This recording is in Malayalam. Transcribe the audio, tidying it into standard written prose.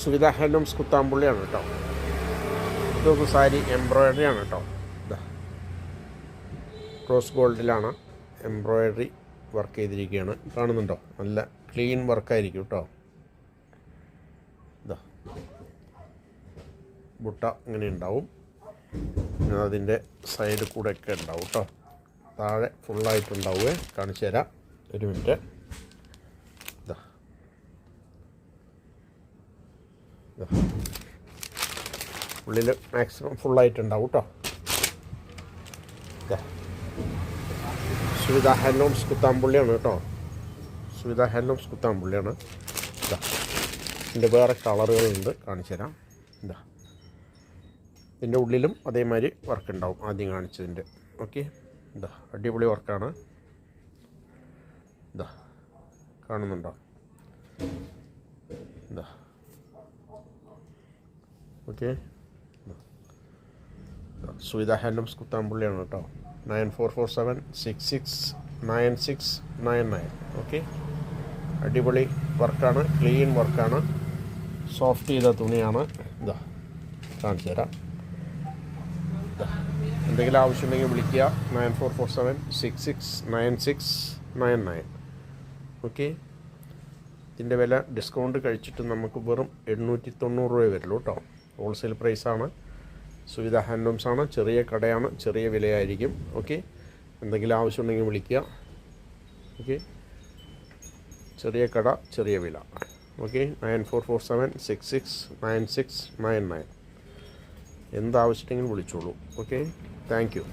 സുവിധ ഹാൻഡ്ലൂംസ് കുത്താമ്പുള്ളിയാണ് കേട്ടോ. ഇതൊക്കെ സാരി എംബ്രോയ്ഡറി ആണ് കേട്ടോ. ഇതാ റോസ് ഗോൾഡിലാണ് എംബ്രോയ്ഡറി വർക്ക് ചെയ്തിരിക്കുകയാണ്. കാണുന്നുണ്ടോ? നല്ല ക്ലീൻ വർക്കായിരിക്കും കേട്ടോ. ഇതാ ബുട്ട ഇങ്ങനെ ഉണ്ടാവും. അതിൻ്റെ സൈഡ് കൂടെ ഒക്കെ ഉണ്ടാവും കേട്ടോ. താഴെ ഫുള്ളായിട്ടുണ്ടാവുമേ. കാണിച്ചു തരാം, ഒരു മിനിറ്റ്. ഇതാ ഉള്ളിൽ മാക്സിമം ഫുള്ളായിട്ടുണ്ടാവും കേട്ടോ. സുവിധ ഹാൻഡ്ലൂംസ് കുത്താമ്പുള്ളിയാണ് കേട്ടോ. സുവിധ ഹാൻഡ്ലൂംസ് കുത്താമ്പുള്ളിയാണ്. ഇതാ ഇതിൻ്റെ വേറെ കളറുകളുണ്ട്, കാണിച്ചു തരാം. ഇതാ ഇതിൻ്റെ ഉള്ളിലും അതേമാതിരി വർക്ക് ഉണ്ടാവും ആദ്യം കാണിച്ചതിൻ്റെ. ഓക്കെ, ഇതാ അടിപൊളി വർക്കാണ്. ഇതാ കാണുന്നുണ്ടോ? ഇതാ ഓക്കെ, സുവിധ ഹാൻഡ്ലൂംസ് കുത്താമ്പുള്ളിയാണ് കേട്ടോ. 9447669699. ഓക്കെ, അടിപൊളി വർക്കാണ്, ക്ലീൻ വർക്കാണ്, സോഫ്റ്റ് ചെയ്ത തുണിയാണ്. ഇതാ കാണിച്ചു തരാം. എന്തെങ്കിലും ആവശ്യമുണ്ടെങ്കിൽ വിളിക്കുക 9447669699. ഓക്കെ, ഇതിൻ്റെ വില ഡിസ്കൗണ്ട് കഴിച്ചിട്ട് നമുക്ക് വെറും 890 രൂപ വരുള്ളൂ കേട്ടോ. ഹോൾസെയിൽ പ്രൈസാണ്. സുവിധ ഹാൻഡ്ലൂംസ് ആണ്, ചെറിയ കടയാണ്, ചെറിയ വിലയായിരിക്കും. ഓക്കെ, എന്തെങ്കിലും ആവശ്യമുണ്ടെങ്കിൽ വിളിക്കുക. ഓക്കെ, ചെറിയ കട, ചെറിയ വില. ഓക്കെ, 9447669699. എന്താവശ്യമുണ്ടെങ്കിലും വിളിച്ചോളൂ. Okay, thank you.